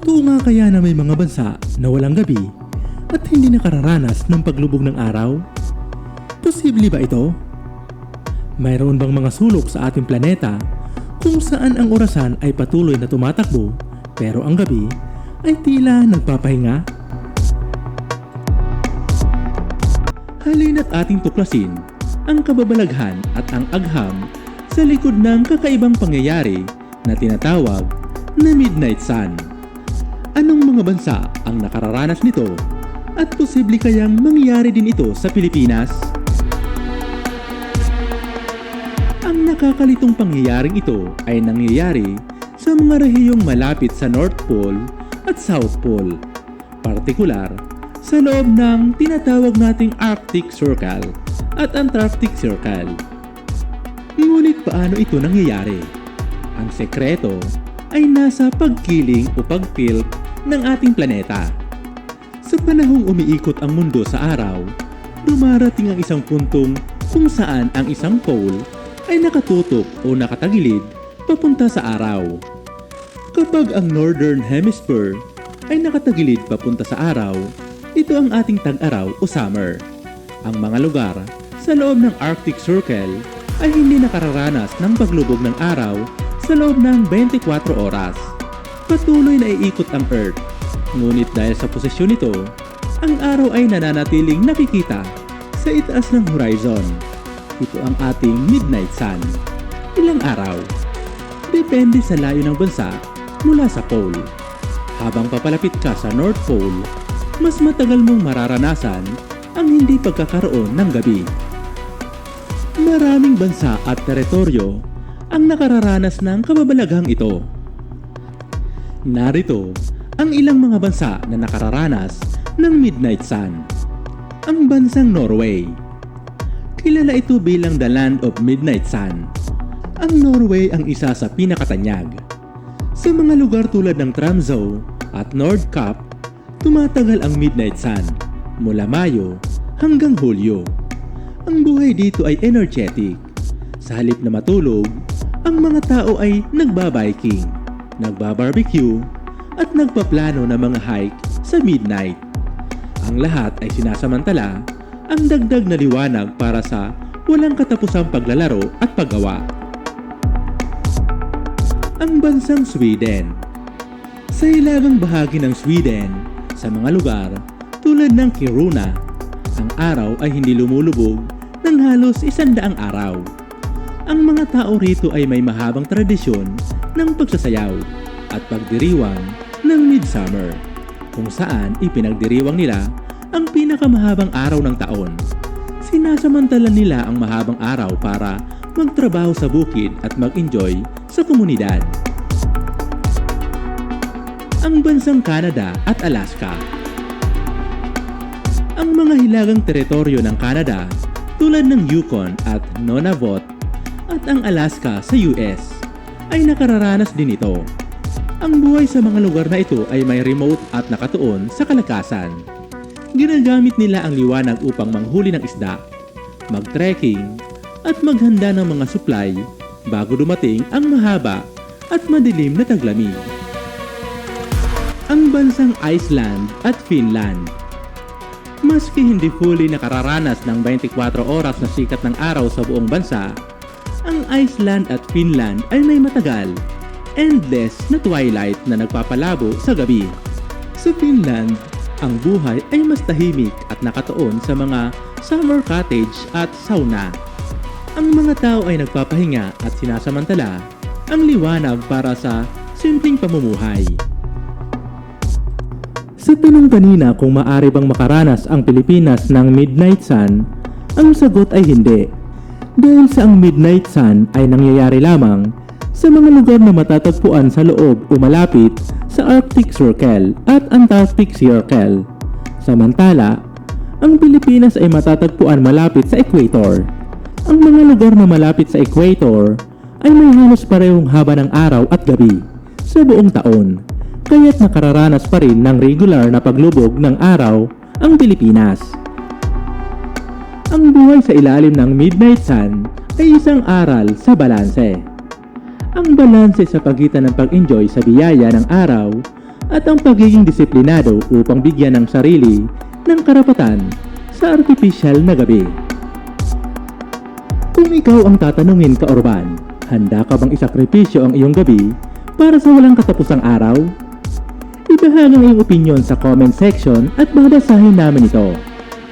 Totoo nga kaya na may mga bansa na walang gabi at hindi nakararanas ng paglubog ng araw? Posible ba ito? Mayroon bang mga sulok sa ating planeta kung saan ang orasan ay patuloy na tumatakbo pero ang gabi ay tila nagpapahinga? Halina't ating tuklasin ang kababalaghan at ang agham sa likod ng kakaibang pangyayari na tinatawag na Midnight Sun. Anong mga bansa ang nakararanas nito at posible kayang mangyari din ito sa Pilipinas? Ang nakakalitong pangyayaring ito ay nangyayari sa mga rehiyong malapit sa North Pole at South Pole, partikular sa loob ng tinatawag nating Arctic Circle at Antarctic Circle. Ngunit paano ito nangyayari? Ang sekreto ay nasa pagkiling o pagtilt ng ating planeta. Sa panahong umiikot ang mundo sa araw, dumarating ang isang puntong kung saan ang isang pole ay nakatutok o nakatagilid papunta sa araw. Kapag ang Northern Hemisphere ay nakatagilid papunta sa araw, ito ang ating tag-araw o summer. Ang mga lugar sa loob ng Arctic Circle ay hindi nakararanas ng paglubog ng araw sa loob ng 24 oras. Patuloy na iikot ang Earth. Ngunit dahil sa posisyon nito, ang araw ay nananatiling nakikita sa itaas ng horizon. Ito ang ating Midnight Sun. Ilang araw? Depende sa layo ng bansa mula sa pole. Habang papalapit ka sa North Pole, mas matagal mong mararanasan ang hindi pagkakaroon ng gabi. Maraming bansa at teritoryo ang nakararanas ng kababalaghang ito. Narito ang ilang mga bansa na nakararanas ng Midnight Sun. Ang bansang Norway. Kilala ito bilang the land of Midnight Sun. Ang Norway ang isa sa pinakatanyag. Sa mga lugar tulad ng Tromsø at Nordkapp, tumatagal ang Midnight Sun mula Mayo hanggang Hulyo. Ang buhay dito ay energetic. Sa halip na matulog, ang mga tao ay nagbabiking, nagbabarbecue, at nagpaplano ng mga hike sa midnight. Ang lahat ay sinasamantala ang dagdag na liwanag para sa walang katapusang paglalaro at paggawa. Ang bansang Sweden. Sa hilagang bahagi ng Sweden, sa mga lugar tulad ng Kiruna, ang araw ay hindi lumulubog ng halos 100 araw. Ang mga tao rito ay may mahabang tradisyon ng pagsasayaw at pagdiriwang ng midsummer, kung saan ipinagdiriwang nila ang pinakamahabang araw ng taon. Sinasamantala nila ang mahabang araw para magtrabaho sa bukid at mag-enjoy sa komunidad. Ang bansang Canada at Alaska. Ang mga hilagang teritoryo ng Canada tulad ng Yukon at Nunavut at ang Alaska sa US ay nakararanas din ito. Ang buhay sa mga lugar na ito ay may remote at nakatuon sa kalakasan. Ginagamit nila ang liwanag upang manghuli ng isda, mag-trekking, at maghanda ng mga supply bago dumating ang mahaba at madilim na taglamig. Ang bansang Iceland at Finland. Maski hindi fully nakararanas ng 24 oras na sikat ng araw sa buong bansa, ang Iceland at Finland ay may matagal, endless na twilight na nagpapalabo sa gabi. Sa Finland, ang buhay ay mas tahimik at nakatuon sa mga summer cottage at sauna. Ang mga tao ay nagpapahinga at sinasamantala ang liwanag para sa simpleng pamumuhay. Sa tanong kanina kung maaari bang makaranas ang Pilipinas ng Midnight Sun, ang sagot ay hindi. Dahil sa ang Midnight Sun ay nangyayari lamang sa mga lugar na matatagpuan sa loob o malapit sa Arctic Circle at Antarctic Circle. Samantala, ang Pilipinas ay matatagpuan malapit sa equator. Ang mga lugar na malapit sa equator ay may halos parehong haba ng araw at gabi sa buong taon, kaya't nakararanas pa rin ng regular na paglubog ng araw ang Pilipinas. Ang buhay sa ilalim ng Midnight Sun ay isang aral sa balanse. Ang balanse sa pagitan ng pag-enjoy sa biyaya ng araw at ang pagiging disiplinado upang bigyan ng sarili ng karapatan sa artipisyal na gabi. Kung ikaw ang tatanungin ka, Orban, handa ka bang isakripisyo ang iyong gabi para sa walang katapusang araw? Ibahagi ang iyong opinion sa comment section at babasahin namin ito.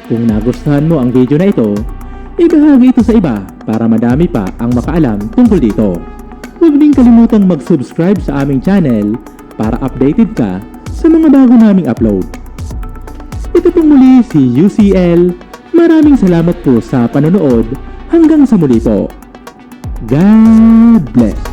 Kung nagustuhan mo ang video na ito, ibahagi ito sa iba para madami pa ang makaalam tungkol dito. Huwag din kalimutang mag-subscribe sa aming channel para updated ka sa mga bago naming upload. Ito pong muli si UCL. Maraming salamat po sa panonood. Hanggang sa muli po. God bless.